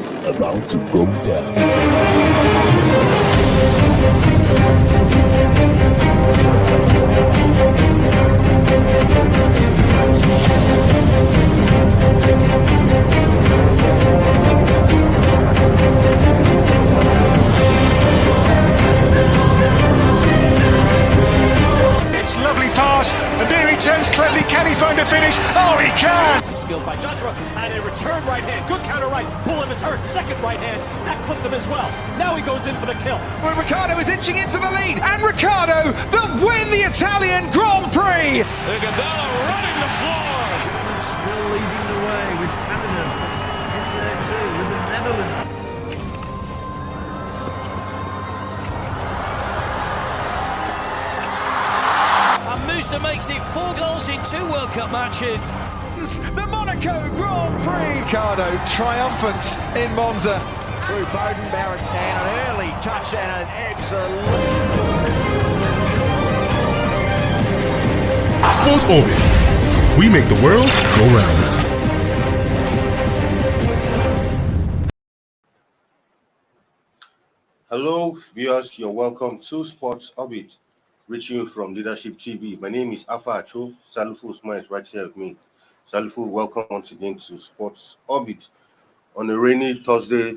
It's about to go down. It's lovely pass, and there he turns cleverly. Can he find a finish? Oh, he can! Skilled by Joshua, and a return right hand. Good counter right. Bullen is hurt. Second right hand. That clipped him as well. Now he goes in for the kill. Well, Ricciardo is inching into the lead, and Ricciardo will win the Italian Grand Prix! Iguodala running the floor. Still leading the way with Canada in there too, with the Netherlands. And Musa makes it 4 goals in 2 World Cup matches. The Monaco Grand Prix! Ricciardo triumphant in Monza. Through Bowden, Barrett, and an early touch and an absolute... Sports Orbit. We make the world go round. Hello, viewers. You're welcome to Sports Orbit, reaching you from Leadership TV. My name is Afa Acho. Salifu Usman is right here with me. Salifu, welcome once again to Sports Orbit on a rainy Thursday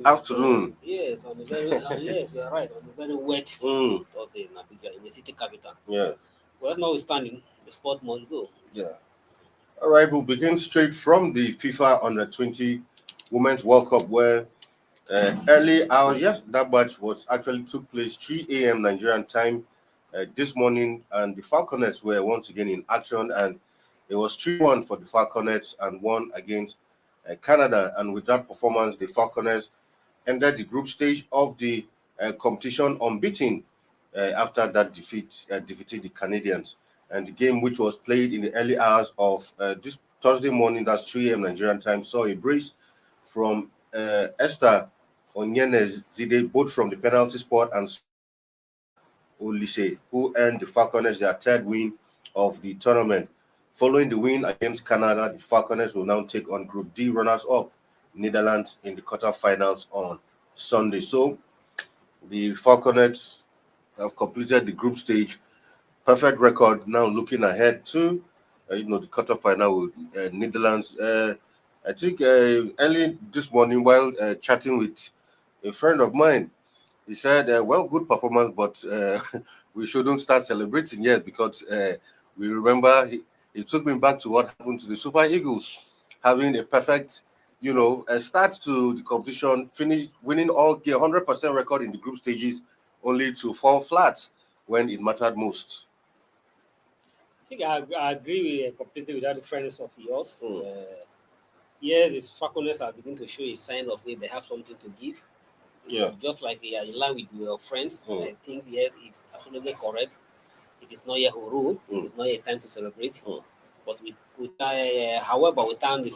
afternoon. Yes, on the very yes, you're right. On the very wet Thursday in Abuja, in the city capital. Yeah. Well, notwithstanding, the sport must go. Yeah. All right, we'll begin straight from the FIFA Under-20 Women's World Cup, where early hour, yes, that match actually took place 3 a.m. Nigerian time this morning, and the Falconets were once again in action, and it was 3-1 for the Falconets and 1 against Canada. And with that performance, the Falconets ended the group stage of the competition unbeaten after that defeated the Canadians. And the game, which was played in the early hours of this Thursday morning, that's 3 a.m. Nigerian time, saw a brace from Esther Onyenezide, both from the penalty spot, and Olise, who earned the Falconets their 3rd win of the tournament. Following the win against Canada, the Falconets will now take on Group D runners-up Netherlands in the quarterfinals on Sunday. So the Falconets have completed the group stage. Perfect record. Now looking ahead to the quarterfinal with Netherlands. I think early this morning, while chatting with a friend of mine, he said, good performance, but we shouldn't start celebrating yet, because we remember it took me back to what happened to the Super Eagles, having a perfect, start to the competition, finish winning all 100% record in the group stages, only to fall flat when it mattered most. I think I agree with completely with that friends of yours. Yes, the Falconets are beginning to show a sign of saying they have something to give. Yeah. Just like they are in line with your friends. I think, yes, it's absolutely correct. It is not yet Huru. It is not yet time to celebrate. But however, we can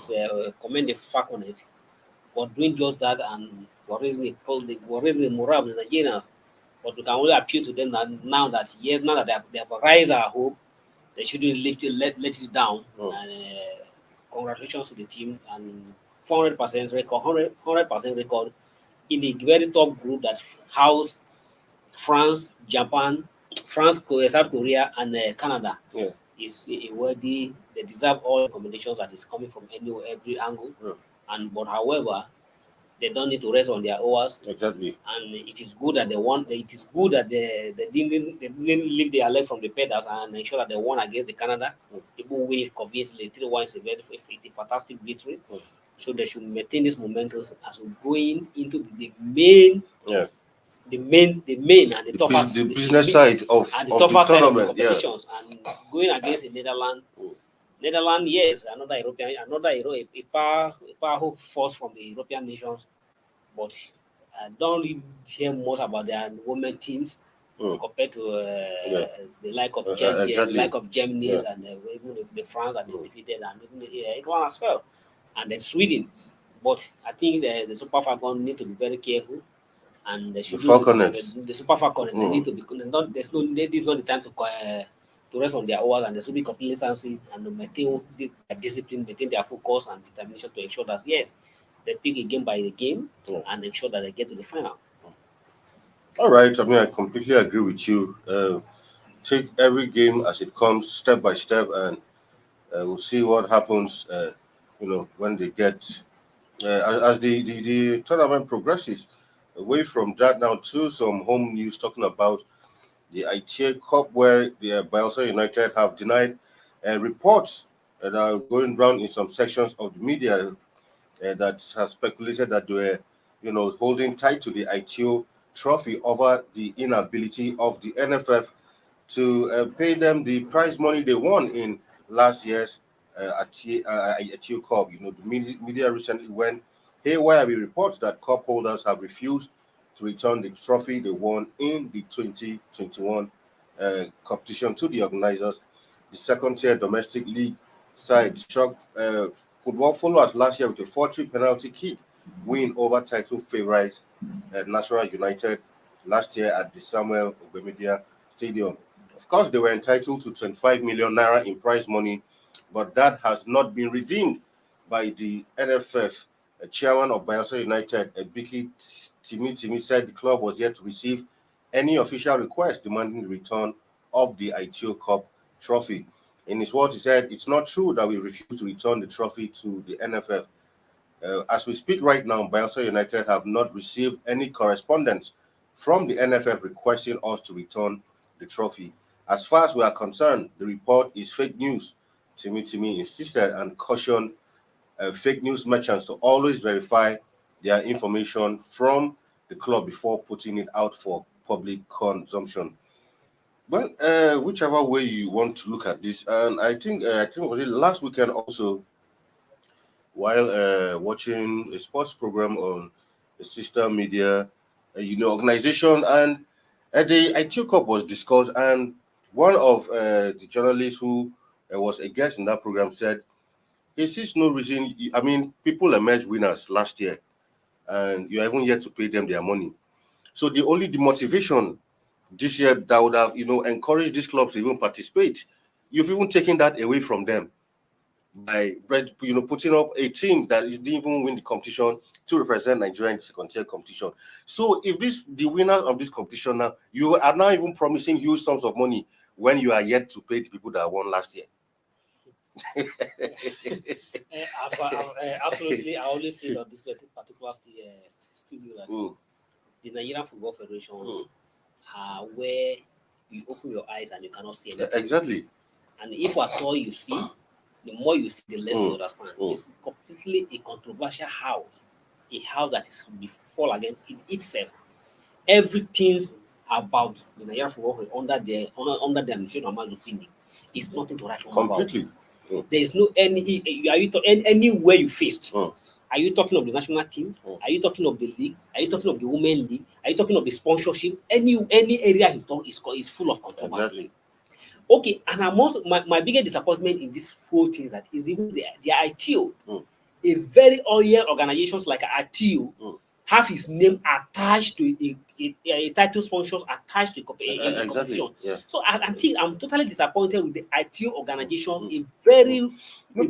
commend the Falconets for doing just that and for raising the morale of the Nigerians. But we can only appeal to them that now that they have raised our hope, they shouldn't let it down. And congratulations to the team, and 400% record, 100% record in a very top group that housed France, Japan, South Korea, and Canada. Yeah. Is a worthy. They deserve all the accommodations that is coming from every angle. But however, they don't need to rest on their oars. Exactly. And it is good that they won. It is good that they didn't leave their leg from the pedals and ensure that they won against the Canada. People win it convincingly. 3-1 is a fantastic victory. So they should maintain this momentum as we're going into the main. Yeah. The main and the toughest, the business side of the toughest side of the competitions, and going against the Netherlands. Netherlands, yes, another a powerful force from the European nations, but I don't really hear much about their women teams compared to the like of Germany and even the France that they defeated, and even England as well, and then Sweden. But I think the Super Falcons need to be very careful. And they should the Falconets. The Super Falconets, they need to be. This is not the time to rest on their oars, and there should be complete senses and maintain their discipline, maintain their focus and determination to ensure that yes, they pick a game by the game and ensure that they get to the final. All right. I mean, I completely agree with you. Take every game as it comes, step by step, and we'll see what happens. When they get as the tournament progresses. Away from that now to some home news talking about the ITA Cup, where the Bielsa United have denied reports that are going around in some sections of the media that has speculated that they were, holding tight to the ITO trophy over the inability of the NFF to pay them the prize money they won in last year's ITO Cup. The media recently went haywire with reports that cup holders have refused to return the trophy they won in the 2021 competition to the organizers. The second-tier domestic league side struck football followers last year with a 4-3 penalty kick win over title favourites National United last year at the Samuel Ogbemedia Stadium. Of course, they were entitled to 25 million naira in prize money, but that has not been redeemed by the NFF. A chairman of Bielsa United, Ebiki Timi, said the club was yet to receive any official request demanding the return of the ITO Cup trophy. In his words, he said, "It's not true that we refuse to return the trophy to the NFF. As we speak right now, Bielsa United have not received any correspondence from the NFF requesting us to return the trophy. As far as we are concerned, the report is fake news." Timi insisted and cautioned fake news merchants to always verify their information from the club before putting it out for public consumption. Well, whichever way you want to look at this, and I think it was last weekend also, while watching a sports program on the sister media, organization, and the ITO Cup was discussed, and one of the journalists who was a guest in that program said, he sees no reason. I mean, people emerged winners last year, and you are even yet to pay them their money. So the motivation this year that would have, encouraged these clubs to even participate, you've even taken that away from them by, putting up a team that didn't even win the competition to represent Nigeria in the second-tier competition. So if the winner of this competition now, you are now even promising huge sums of money when you are yet to pay the people that won last year. Absolutely, I always say that this particular studio that the Nigerian Football Federations are where you open your eyes and you cannot see anything. Exactly. And if at all you see, the more you see, the less you understand. It's completely a controversial house, a house that is fall against in itself. Everything's about the Nigerian Football under the administration of Mazupini. It's nothing to write home about. Completely. There is no anywhere you faced. Are you talking of the national team? Are you talking of the league? Are you talking of the women league? Are you talking of the sponsorship? Any area you talk is full of controversy. Exactly. Okay, and my biggest disappointment in this whole thing is that is even the ITO, a very oil organizations like ITO have his name attached to a title sponsors attached to a competition. Exactly. Yeah. So I think I'm totally disappointed with the ITO organization. A very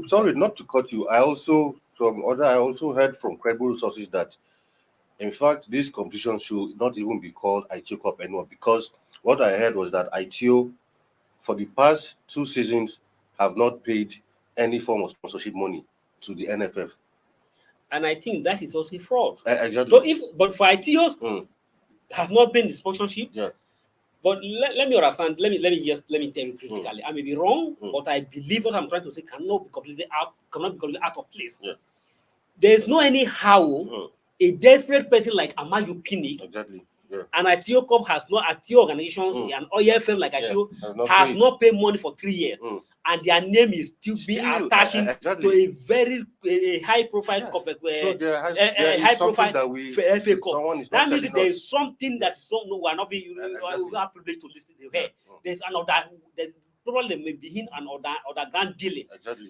sorry, not to cut you. I also heard from credible sources that, in fact, this competition should not even be called ITO Cup anymore, because what I heard was that ITO, for the past 2 seasons, have not paid any form of sponsorship money to the NFF. And I think that is also fraud. Exactly. But for ITOs have not been the sponsorship. Yeah. But let me understand. Let me tell you critically. I may be wrong, but I believe what I'm trying to say cannot be completely out of place. Yeah. There's no anyhow a desperate person like Amaju Pinnick. Exactly. Yeah. And ITO Cup has not ITO organizations and oil firm like ITO has not paid money for 3 years. And their name is still being attached to a very high profile high profile FA Cup. That means there is something that we are not being we are privileged to listen to here. There's probably there may be an other grand dealing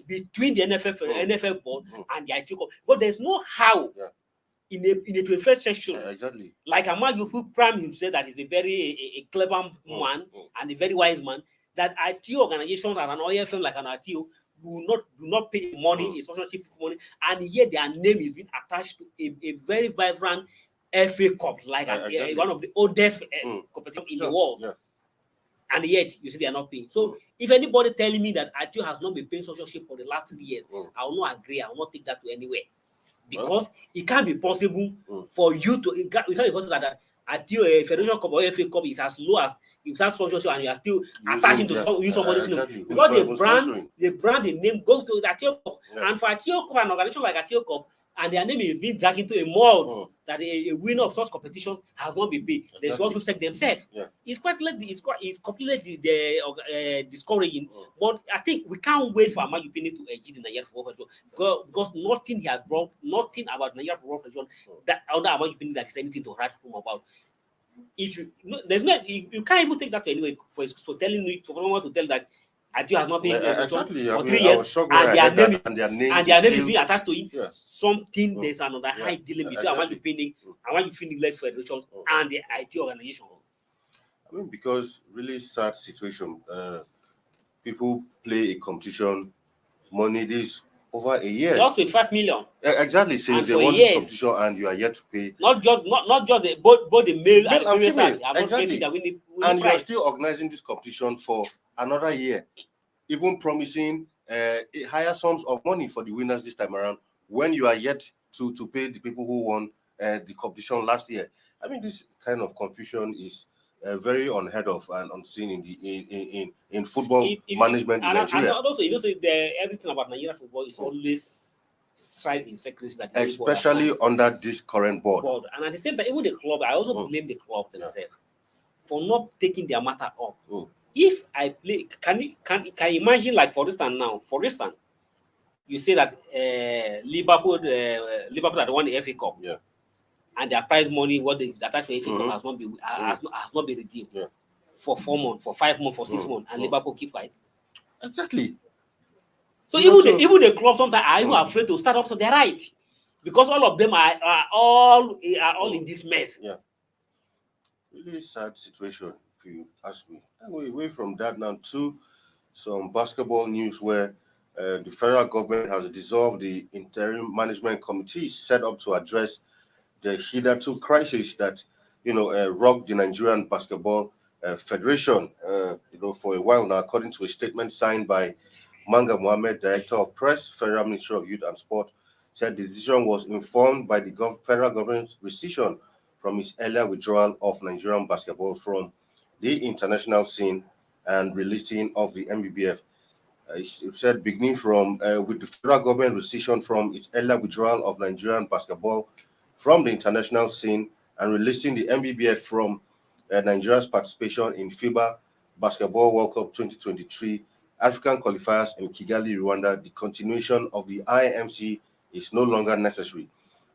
between the NFF board and the ITO Cup. But there's no how in a 21st century, like Amaju, who prime himself that he's a very clever man and a very wise man, that ITO organizations are an oil firm like an ITO do not pay money, a sponsorship money, and yet their name is being attached to a very vibrant FA Cup, like Exactly. one of the oldest competitions in the world. Yeah. And yet, you see, they are not paying. So, if anybody telling me that Atio has not been paying sponsorship for the last 3 years, I will not agree. I will not take that to anywhere. Because it can't be possible for you to, it can't be possible that Atio, a Federation Cup or FA Cup is as low as you start sponsorship and you are still attaching to somebody's name. Because the brand, the name, go to the Atio Cup. Yeah. And for Atio Cup, an organization like Atio Cup, and their name is being dragged into a mold that a winner of such competitions has not been paid. They should also check themselves. Yeah. It's completely discouraging. But I think we can't wait for Amaju Pini to edge the Nigerian football federation because nothing he has brought, nothing about Nigerian football federation that under Amaju Pini that is anything to write home about. If you you can't even take that to anyway for telling me for someone to tell that Atio has not been for 3 years, and their name is being attached to it. Yes. Something there's another high dealing between Amaju Pini led federations and the IT organizations. I mean, because really sad situation. People play a competition, money this over a year. Just 25 million. Exactly, since they won this competition and you are yet to pay. Not just both the male and female. Exactly. And you are still organizing this competition for another year, even promising higher sums of money for the winners this time around when you are yet to pay the people who won the competition last year. I mean, this kind of confusion is very unheard of and unseen in football management in Nigeria. And also, everything about Nigeria football is always stride in secrecy. That especially under this current board. And at the same time, even the club, I also blame the club themselves for not taking their matter up. If I play, can you imagine, like for instance, you say that Liverpool that won the FA Cup, and their prize money, what they attached for FA Cup has not been redeemed for 4 months, for 5 months, for 6 months, and Liverpool keep quiet. Exactly. So even the club sometimes are even afraid to start up to their right, because all of them are all in this mess. Yeah. Really sad situation, if you ask me. And away from that now to some basketball news where the federal government has dissolved the interim management committee set up to address the hitherto crisis that rocked the Nigerian Basketball Federation for a while now, according to a statement signed by Manga Mohammed, Director of Press, Federal Ministry of Youth and Sport, said the decision was informed by the federal government's rescission from its earlier withdrawal of Nigerian basketball from the international scene and releasing of the MBBF. It said beginning from with the federal government rescission from its earlier withdrawal of Nigerian basketball from the international scene and releasing the MBBF from Nigeria's participation in FIBA Basketball World Cup 2023 African qualifiers in Kigali, Rwanda, the continuation of the IMC is no longer necessary.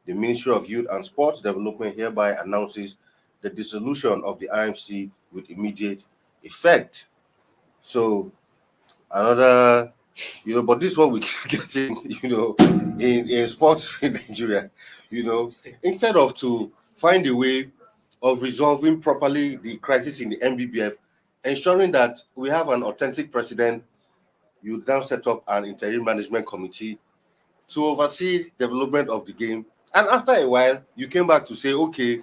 The Ministry of Youth and Sports Development hereby announces the dissolution of the IMC with immediate effect. So, another, but this is what we keep getting, in sports in Nigeria, instead of to find a way of resolving properly the crisis in the MBBF, ensuring that we have an authentic president, you now set up an interim management committee to oversee development of the game. And after a while, you came back to say, okay,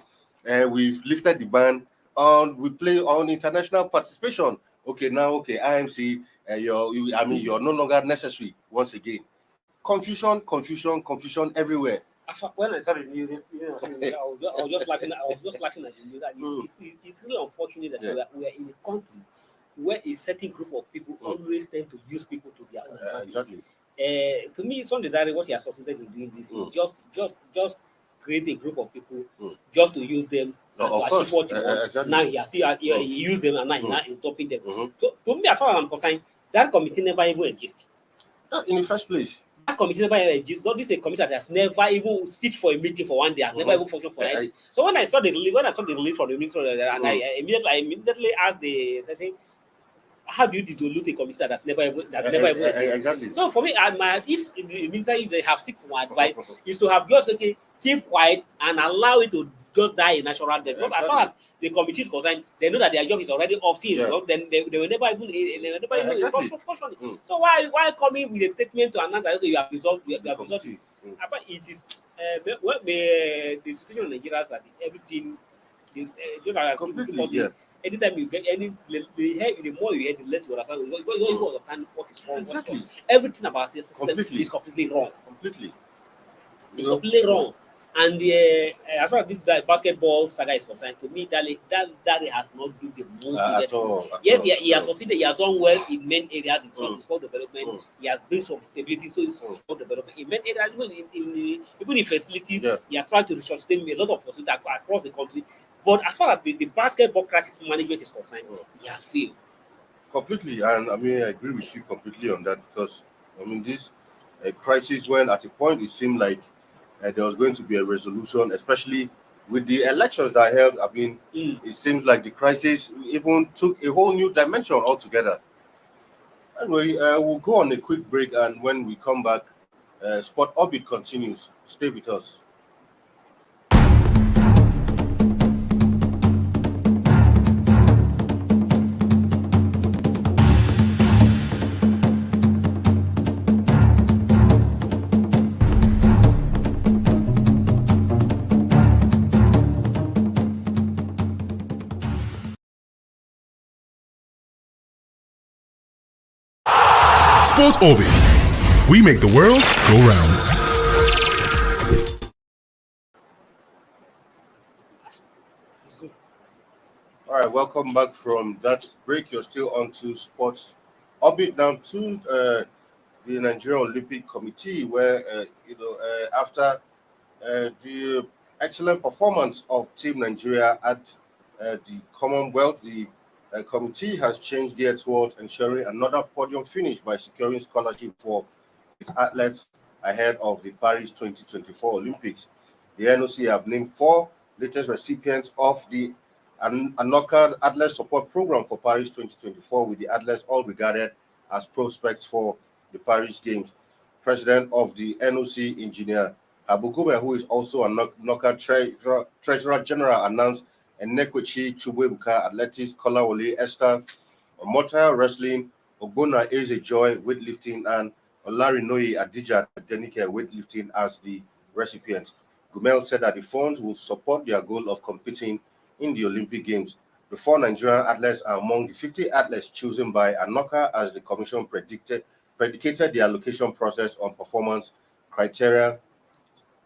we've lifted the ban on we play on international participation. Okay, now, IMC, you're no longer necessary once again. Confusion everywhere. When I started the news, I was just laughing. I was just laughing at the news. It's really unfortunate that we are in a country where a certain group of people always tend to use people to their own advantage. Exactly. To me, it's undeniable what he has succeeded in doing this. Just create a group of people just to use them and to achieve what you want. Exactly. Now he used them and now he's stopping them. So to me, as far as I'm concerned, that committee never even exists. In the first place. That committee never exists. But this is a committee that has never even sit for a meeting for 1 day, has never even functioned for anything. So when I saw the release from the ministry, and I immediately asked saying, how do you dissolve a committee that has never existed? Exactly. So for me, if the minister, if they have seek for my advice, is to have just keep quiet and allow it to just die a natural death. Because as far as the committee is concerned, they know that their job is already off season. Yeah. Then they will never even Exactly. So why coming with a statement to announce that okay, you have resolved Committee. it is the situation in Nigeria is that everything just as Completely, because yeah. anytime you get the more you hear, the less you understand. You don't understand what is wrong. Exactly. Everything about the system Completely. is completely wrong. Completely. It's completely wrong. And as far as this basketball saga is concerned, to me, that has not been the most needed. Yes, he has succeeded. He has done well in many areas in sport development. He has bring some stability, so it's sport development. In many areas, even in facilities, he has tried to sustain a lot of facilities across the country. But as far as the basketball crisis management is concerned, he has failed. Completely, and I mean, I agree with you completely on that because I mean, this crisis when at a point it seemed like there was going to be a resolution, especially with the elections that held. I mean, it seems like the crisis even took a whole new dimension altogether. Anyway, we'll go on a quick break, and when we come back, Sport Orbit continues. Stay with us. Sports Orbit. We make the world go round. All right, welcome back from that break. You're still on to Sports Orbit now to the Nigerian Olympic Committee, where after the excellent performance of Team Nigeria at the Commonwealth, the committee has changed gear towards ensuring another podium finish by securing scholarship for its athletes ahead of the Paris 2024 Olympics. The NOC have named 4 latest recipients of the Anoka Athlete Support Program for Paris 2024, with the athletes all regarded as prospects for the Paris Games. President of the NOC, Engineer Abugume, who is also a Anoka Treasurer General, announced Enekwechi Chubuebuka Athletics, Kolawole Esther, Mortar Wrestling, Ogbonna Eze Joy Weightlifting, and Olarinoye Adija Denike Weightlifting as the recipients. Gumel said that the funds will support their goal of competing in the Olympic Games. The 4 Nigerian athletes are among the 50 athletes chosen by Anoka as the commission predicated the allocation process on performance criteria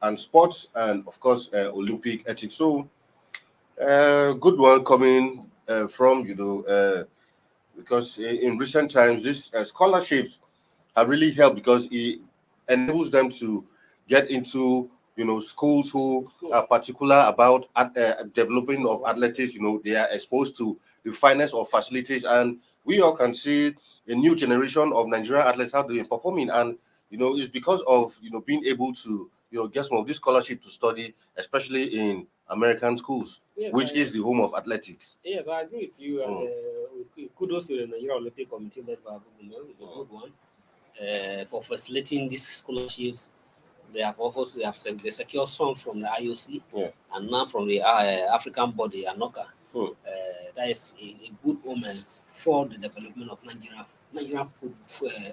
and sports and, of course, Olympic ethics. So, good one coming from, because in recent times, these scholarships have really helped because it enables them to get into schools who are particular about developing of athletics. They are exposed to the finest of facilities, and we all can see a new generation of Nigerian athletes how they're performing, and it's because of being able to get some of this scholarship to study, especially in American schools, which is the home of athletics. Yes, I agree with you. And kudos to the Nigerian Olympic Committee led by Abubumo. It's a good one for facilitating these scholarships. They have secured some from the IOC and now from the African body, ANOCA. That is a good omen for the development of Nigerian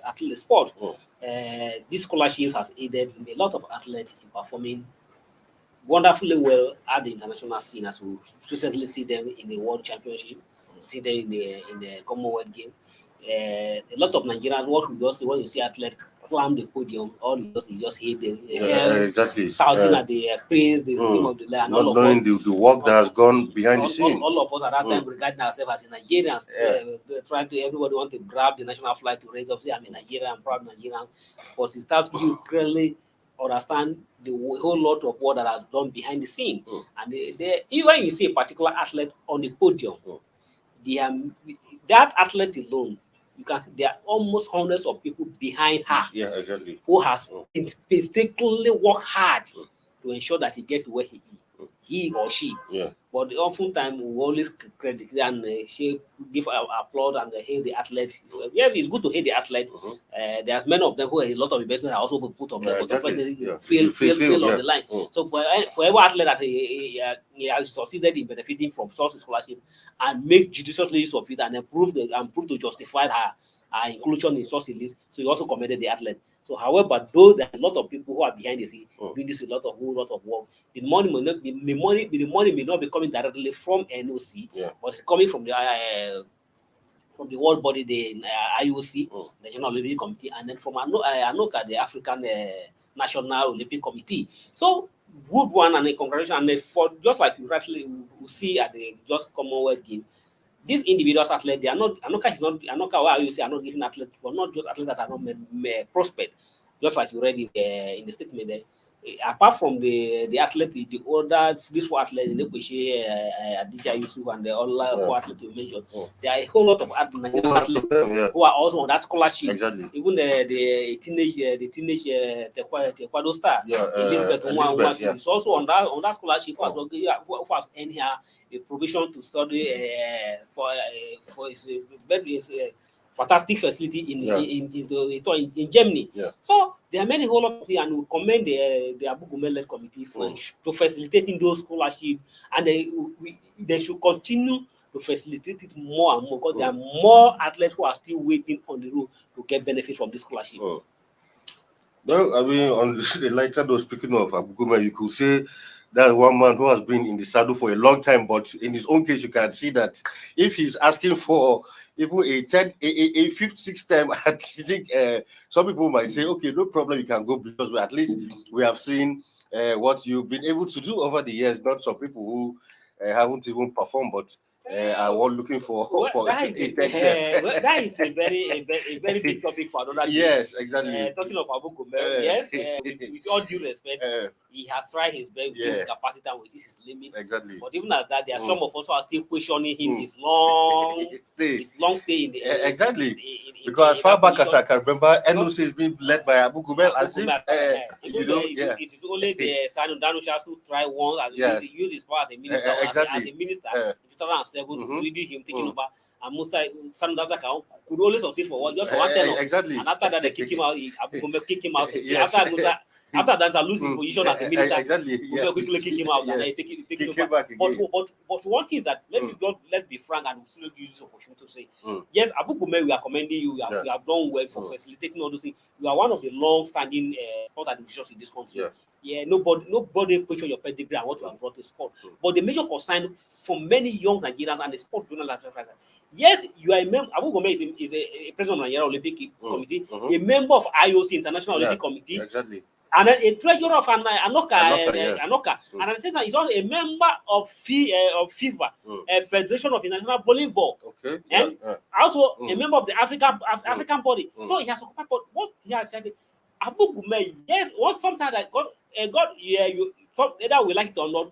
athlete sport. These scholarships has aided a lot of athletes in performing wonderfully well at the international scene, as we recently see them in the World Championship, see them in the Commonwealth game. A lot of Nigerians, what we just see when you see athletes climb the podium, all you just hear them shouting at the praise the team of the land. Not knowing the work that has gone behind the scene. All of us at that time regarding ourselves as Nigerians, trying to everybody want to grab the national flag to raise up, say I'm a Nigerian, I'm proud Nigerian. But without you clearly understand the whole lot of what that has done behind the scene, and even you see a particular athlete on the podium, that athlete alone, you can see there are almost hundreds of people behind her. Yeah, exactly. Who has painstakingly worked hard to ensure that he gets to where he is. he or she. Yeah. But oftentimes we always credit and give applaud and hail the athlete. Yes, it's good to hail the athlete. There's many of them who a lot of investment are also put on them, but exactly. fail on the line. So for every athlete that he has succeeded in benefiting from such a scholarship and make judicious use of it and prove to justify her inclusion in such a list, so he also commended the athlete. So, however, though there are a lot of people who are behind the scene doing this a whole lot of work, the money may not be coming directly from NOC, but it's coming from the world body, the IOC, the National Olympic Committee, and then from ANOCA, the African National Olympic Committee. So, good one, and a congratulations, and for just like you rightly see at the just Commonwealth Games. These individuals athletes, they are not ANOCA or IOC are not giving athletes, but not just athletes that are not prospered, just like you read in the statement there. Apart from the athlete, the other these 4 athletes, Aditya Yusuf and the other 4 athletes you mentioned, there are a whole lot of Nigerian athletes who are also on that scholarship. Exactly. Even the teenage taekwondo star, Elizabeth is also on that scholarship who has earned here a provision to study for his fantastic facility in Germany. So there are many whole lot of things, and we commend the Abu Gumel-led committee for to facilitating those scholarships, and they should continue to facilitate it more and more, because there are more athletes who are still waiting on the road to get benefit from this scholarship. Well, I mean, on the lighter note, speaking of Abu Gumel, you could say that one man who has been in the saddle for a long time, but in his own case, you can see that if he's asking for even a fifth, sixth time, I think some people might say, okay, no problem, you can go, because at least we have seen what you've been able to do over the years. Not some people who haven't even performed, but are all looking for. That is a very big topic for another day. Yes, exactly. Talking of Abu Gumel, yes, with all due respect, he has tried his best with his capacity and with his limit. Exactly. But even at that, there are some of us who are still questioning him his long stay in the exactly. Because as far back as I can remember, NOC is being led by Abu Gumel, as if it is only the Sanu Danushas who try once and use his power as a minister. As a minister, in 2007, to study him taking over. And Musa Sanu Danushas could only succeed for one tenor. Exactly. And after that, they kick him out. Abu Gumel kick him out. After that, lose his position as a minister. We'll quickly kick him out and then take it over. Back but one thing is that let's be frank, and we'll still use this opportunity to say, yes, Abu Gumel, we are commending you. You have done well for facilitating all those things. You are one of the long-standing sport administrators in this country. Nobody question your pedigree and what you have brought to sport. But the major concern for many young Nigerians and the sport journalists, yes, you are a member. Abu Gumel is a president of the Nigerian Olympic Committee, a member of IOC, International Olympic Committee. Exactly. And a treasurer of ANOCA, and at the same time, he's also a member of FIFA, Federation of International Volleyball, and also a member of the African body. So he has occupied. What he has said, Abu Gumel, yes, sometimes I got whether we like it or not,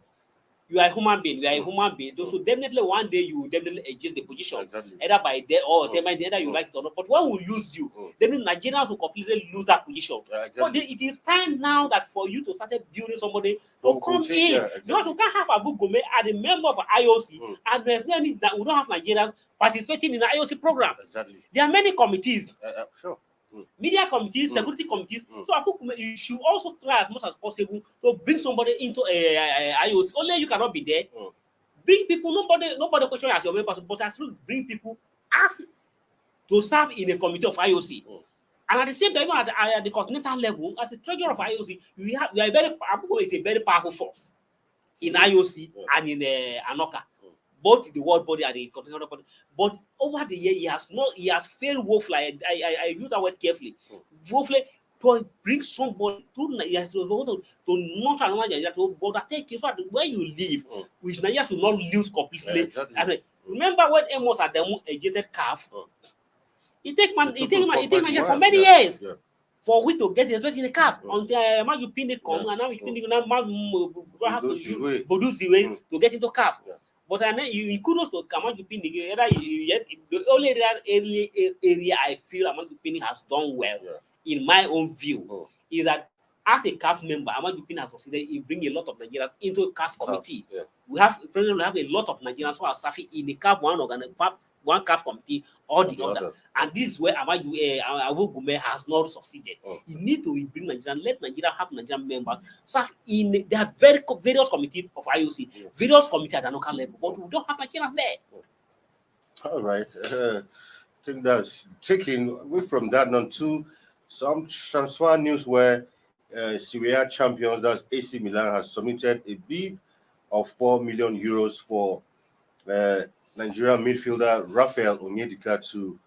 you are a human being. So definitely one day you will definitely adjust the position, either by death or either you like it or not. But when we lose you, then Nigerians will completely lose that position. But it is time now that for you to start building somebody to come in. Because we can't have Abu Gumel as a member of IOC, and we don't have Nigerians participating in the IOC program. There are many committees. Media committees, security committees. So Abu Gumel, you should also try as much as possible to bring somebody into a IOC. Only you cannot be there. Bring people. Nobody question as your members, but as well bring people ask to serve in a committee of IOC. And at the same time, at the continental level, as a treasurer of IOC, Abu Gumel is a very powerful force in IOC and in ANOCA. Both the world body and the continental body, but over the year he has failed woefully. I use that word carefully. Woefully to bring somebody to Nigeria to not allow Nigeria to take you so that where you live, which Nigeria should not lose completely. Remember when Amos Adamu ejected CAF? It take Nigeria for many years for we to get especially in the CAF until Maju Pini come and now have to use the way to get into CAF. But then you kudos to Amaju Pini. Yes, the only area I feel Amaju Pini has done well, in my own view, is that as a CAF member, Ahmad Bipin has succeeded in bringing a lot of Nigerians into a CAF committee. Yeah. We have a lot of Nigerians who are serving in the CAF one CAF committee or the other. And this is where Abu Gume has not succeeded. You need to bring Nigerian, let Nigeria have Nigerian members serve in. There are various committees of IOC, various committees at the local level, but we don't have Nigerians there. All right. I think that's taking away from that on to some transfer news where Serie A champions, that's AC Milan, has submitted a bid of 4 million euros for Nigerian midfielder Rafael Onyedika to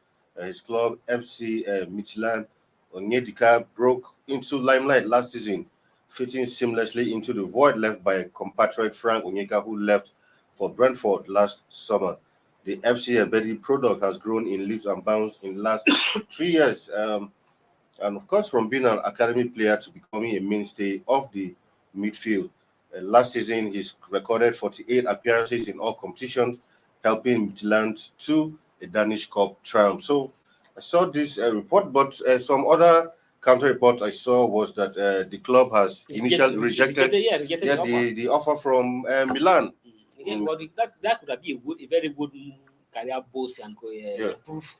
his club FC Midtjylland. Onyedika broke into limelight last season, fitting seamlessly into the void left by compatriot Frank Onyeka, who left for Brentford last summer. The FC Ebedi product has grown in leaps and bounds in the last 3 years. And of course, from being an academy player to becoming a mainstay of the midfield. Last season, he's recorded 48 appearances in all competitions, helping Midtjylland to a Danish Cup triumph. So I saw this report, but some other counter reports I saw was that the club has initially rejected the offer from Milan. Again, but that could have been a very good career boost and proof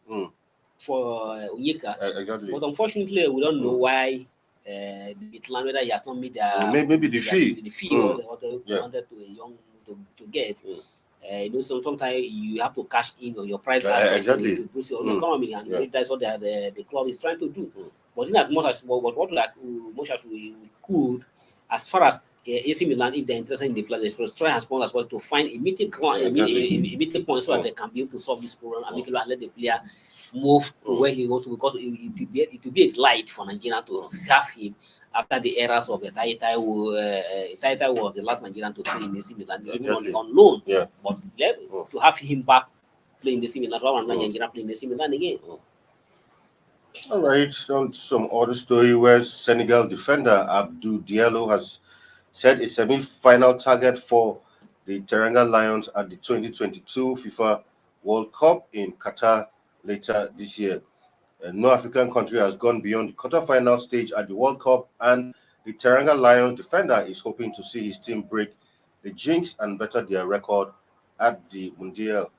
for Onyeka. Exactly. But unfortunately, we don't know why the Midtjylland, whether he has not made maybe the fee. The fee or the wanted to a young to get. You know, sometimes you have to cash in on your price assets to boost your economy, and that's what the club is trying to do. But in as much as much as we could, as far as AC Milan, if they're interested in the player, they should try as much as well to find a meeting point so that they can be able to solve this problem and let the player move where he wants to, because it will be a light for Nigeria to serve him after the eras of the Taita was the last Nigerian to play in AC Milan, on loan. But to have him back playing the AC Milan rather than Nigeria playing the AC Milan again. All right, on some other story where Senegal defender Abdou Diallo has set a semi-final target for the Teranga Lions at the 2022 FIFA World Cup in Qatar later this year. No African country has gone beyond the quarterfinal stage at the World Cup, and the Teranga Lions defender is hoping to see his team break the jinx and better their record at the Mundial.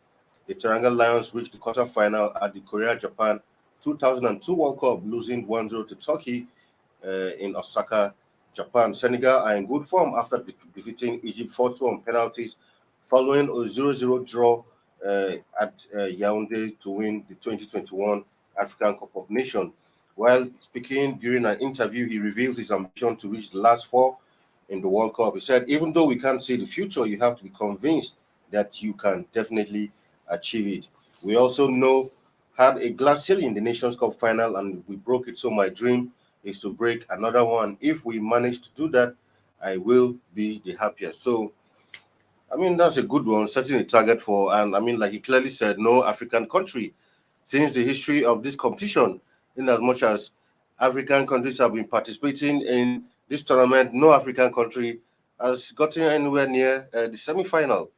The Teranga Lions reached the quarterfinal at the Korea-Japan 2002 World Cup, losing 1-0 to Turkey in Osaka, Japan. Senegal are in good form after defeating Egypt 4-2 on penalties, following a 0-0 draw at Yaoundé to win the 2021 African Cup of Nations. While speaking during an interview, he revealed his ambition to reach the last four in the World Cup. He said, even though we can't see the future, you have to be convinced that you can definitely achieve it. We also had a glass ceiling in the Nations Cup final, and we broke it. So my dream is to break another one. If we manage to do that, I will be the happiest. So, I mean, that's a good one, setting a target for, and I mean, like he clearly said, no African country since the history of this competition, in as much as African countries have been participating in this tournament, no African country has gotten anywhere near the semi-final.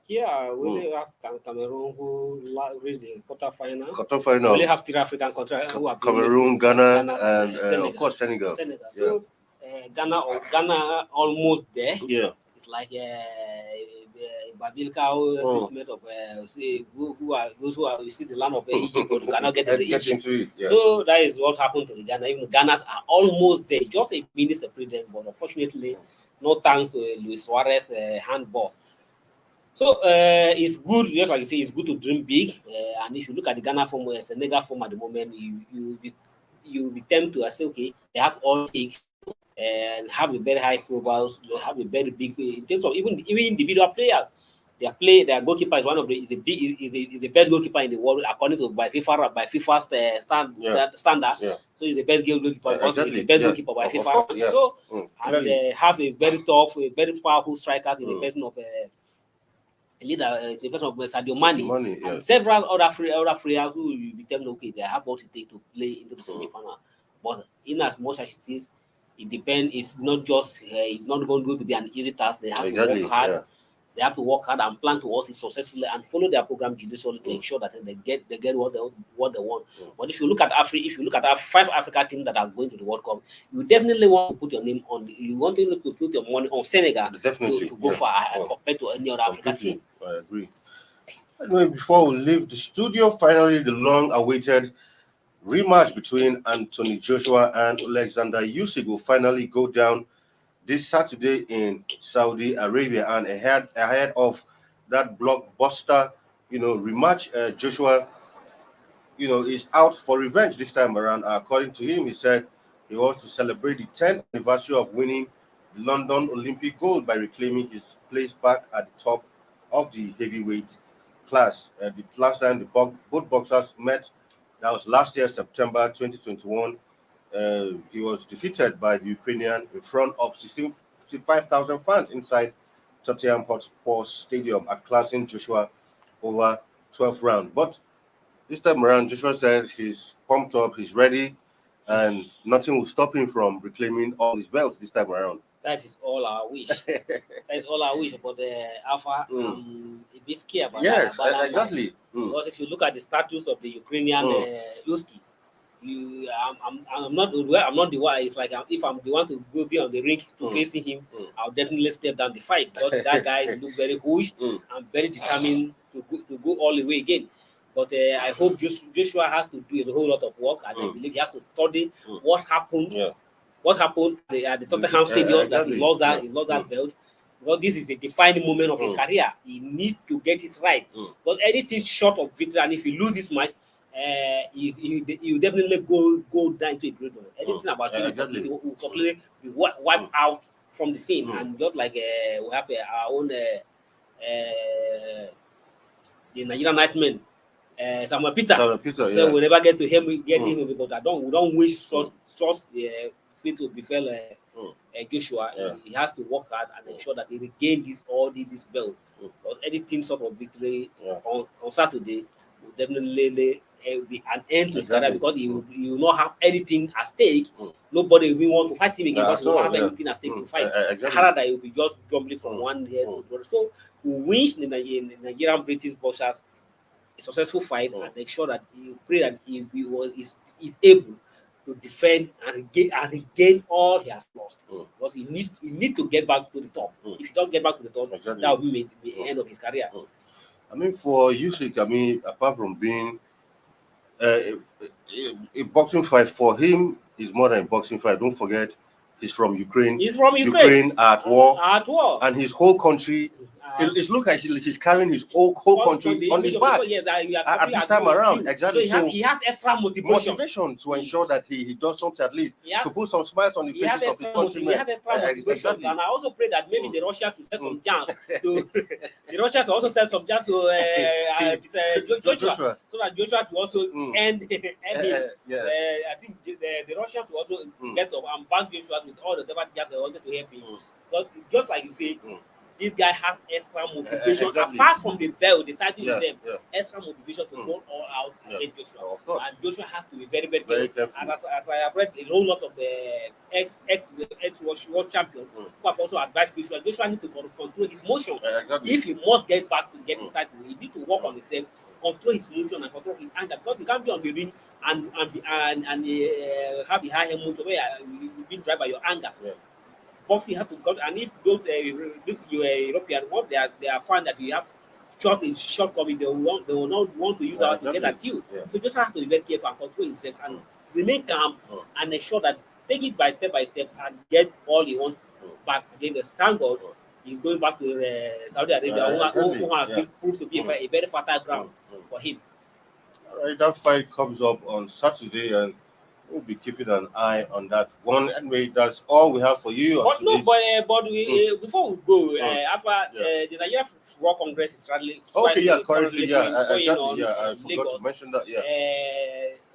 Yeah, we only have Cameroon who reached the quarterfinal. We only have three African countries who have Cameroon, Ghana, and Senegal. Of course Senegal. So Ghana almost there. Yeah. It's like Babilka statement of who are those who are, you see the land of Egypt, but you cannot get into Egypt. So that is what happened to the Ghana. Even Ghana's are almost there, just a minute separate them, but unfortunately, no thanks to Luis Suarez handball. So it's good, just like you say, it's good to dream big. And if you look at the Ghana form, Senegal form at the moment, you be tempted to say, okay, they have all things and have a very high profiles. They have a very big in terms of even individual players. Their goalkeeper is one of the the best goalkeeper in the world according to by FIFA's standard. Yeah. So he's the best goalkeeper. Exactly. He's the best goalkeeper by FIFA. Yeah. So and they have a very tough, very powerful strikers in the person of leader, the person of Sadio Mane, and several other players who will be telling okay, they have what it takes to play into the semi-final. But in as much as it is, it depends. It's not just it's not going to be an easy task. They have to work hard. They have to work hard and plan towards it successfully and follow their program judiciously to ensure that they get what they want. But if you look at our 5 Africa teams that are going to the World Cup, you definitely want to put your name on. You want to put your money on Senegal to go far compared to any other African team. I agree. Anyway, before we leave the studio, finally the long-awaited rematch between Anthony Joshua and Alexander Usyk will finally go down this Saturday in Saudi Arabia, and ahead of that blockbuster, rematch, Joshua, is out for revenge this time around. According to him, he said he wants to celebrate the 10th anniversary of winning the London Olympic gold by reclaiming his place back at the top of the heavyweight class. The last time both boxers met, that was last year, September 2021. He was defeated by the Ukrainian in front of 65,000 fans inside Tottenham Hotspur Stadium, outclassing Joshua over 12 rounds. But this time around, Joshua said he's pumped up, he's ready, and nothing will stop him from reclaiming all his belts this time around. That is all our wish. That is all our wish. But Alpha, a bit scared about that. Yes, exactly. Because if you look at the status of the Ukrainian Usyk, I'm not the one. It's like if I'm the one to go be on the ring to facing him, I'll definitely step down the fight because that guy looks very huge and very determined to go all the way again. But I hope Joshua has to do a whole lot of work, and I believe he has to study what happened. Yeah. What happened at the Tottenham Stadium exactly. That he lost that belt. Because this is a defining moment of his career. He needs to get it right. But anything short of victory, and if he loses this match, he will definitely go down to a great one. Anything about it will completely be wiped out from the scene. And just like we have our own the Nigerian Nightman, Samuel Peter. So we never get him, but we don't wish such fate will befell Joshua. He has to work hard and ensure that he regains this belt. But anything sort of victory on Saturday will definitely be an end to his career because he will not have anything at stake. Nobody will want to fight him again because he will not have anything at stake to fight. Canada will be just jumping from one head to the other. So we wish the Nigerian British boxers a successful fight and make sure that he pray that he is able to defend and regain all he has lost. Because he needs to get back to the top. If he don't get back to the top, that will be the end of his career. I mean, for Usyk, apart from being a boxing fight, for him is more than a boxing fight. Don't forget, he's from Ukraine. He's from Ukraine. At war. And his whole country. It looks like he's carrying his whole country on his back at this time around. Exactly. So he has extra motivation to ensure that he does something at least to put some smiles on the faces of his countrymen. He has extra motivation. Exactly. And I also pray that maybe the Russians will set some chance to the Russians will also set some chance to Joshua, so that Joshua will also end him. I think the Russians will also get up and back Joshua with all the different jobs they wanted to help him. But just like you say, this guy has extra motivation apart from the title itself. Extra motivation to go all out against Joshua. And Joshua has to be very, very careful. And as I have read a whole lot of ex-world champion who have also advised Joshua needs to control his motion. If he must get back to get his title, he needs to work on himself, control his motion and control his anger, because you can't be on the ring and have the high emotion where you've been driven by your anger. Boxing has to come, and if those European what they are found that you have just a shortcoming, they will not want to use that to get at you. So just has to be very careful and control himself and remain calm and ensure that take it by step and get all he wants back again. Thank God he's going back to Saudi Arabia, who has been proved to be a very fertile ground for him. All right, that fight comes up on Saturday, and we'll be keeping an eye on that one. Anyway, that's all we have for you. Before we go, after the Nigeria Football Congress is currently currently, I forgot to mention that.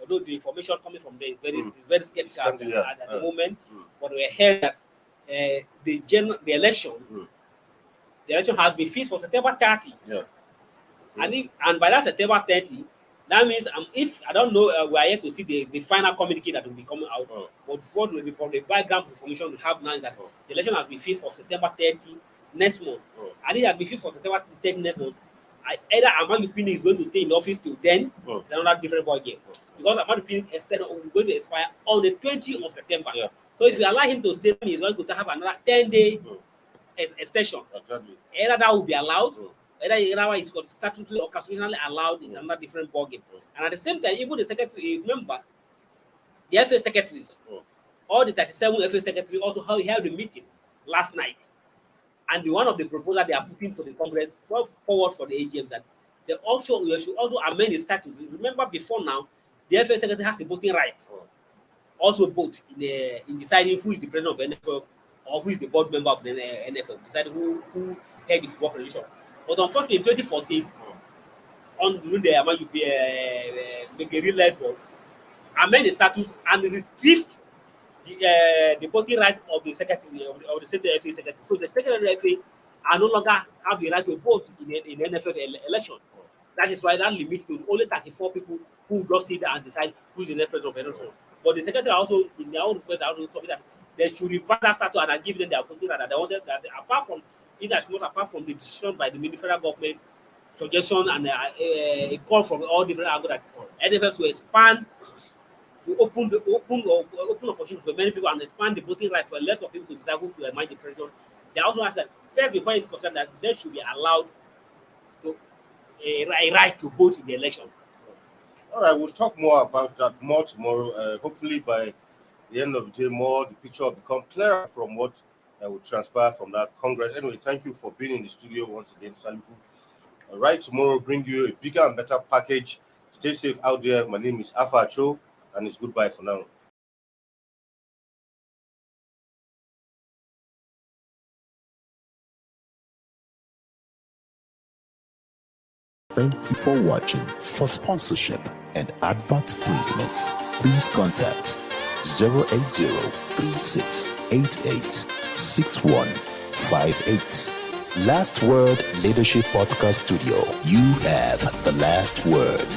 Although the information coming from there is very skeptical at the moment, but we heard that the election has been fixed for September 30. And by that September 30. That means if I don't know, we are yet to see the final communique that will be coming out. But from the background information we have now is that the election has been fixed for September 30 next month. And it has been fixed for September 10th next month. Either Ahmad Yupini is going to stay in office till then, it's another different ball game. Because Ahmad Yupini is going to expire on the 20th of September. Yeah. So if you allow him to stay, he's going to have another 10-day extension. Exactly. Either that will be allowed, either it's statutorily or constitutionally allowed, it's another different ball game. And at the same time, even the secretary, remember, the FA secretaries, all the 37 FA secretaries also held a meeting last night. And one of the proposals they are putting to the Congress forward for the AGMs that they should also amend the statutes. Remember, before now, the FA secretary has a voting right. Also vote in deciding who is the president of the NFL or who is the board member of the NFL, deciding who head the football federation. But unfortunately, in 2014, during the Megeri-led board, amend the statutes and retrieve the voting right of the secretary of the state FA secretary. So the secretary of FA are no longer have the right to vote in the NFL election. That is why that limits to only 34 people who just sit there and decide who is the next president of the NFL. But the secretary also, in their own request, also submit that they should revise that statute and give them their voting right that they wanted, that apart from the decision by the federal government, suggestion and a call from all different angles that NFL to expand, to open opportunity for many people and expand the voting right for a lot of people to decide who to manage the president. They also asked that first, before any concern, that they should be allowed to a right to vote in the election. All right, we'll talk more about that more tomorrow. Hopefully, by the end of the day, the picture will become clearer from what will transpire from that Congress. Anyway, thank you for being in the studio once again, Salifu. All right, tomorrow bring you a bigger and better package. Stay safe out there. My name is Afa Cho, and it's goodbye for now. Thank you for watching. For sponsorship and advert placements, please contact 080-3688-6158. Last Word Leadership Podcast Studio. You have the last word.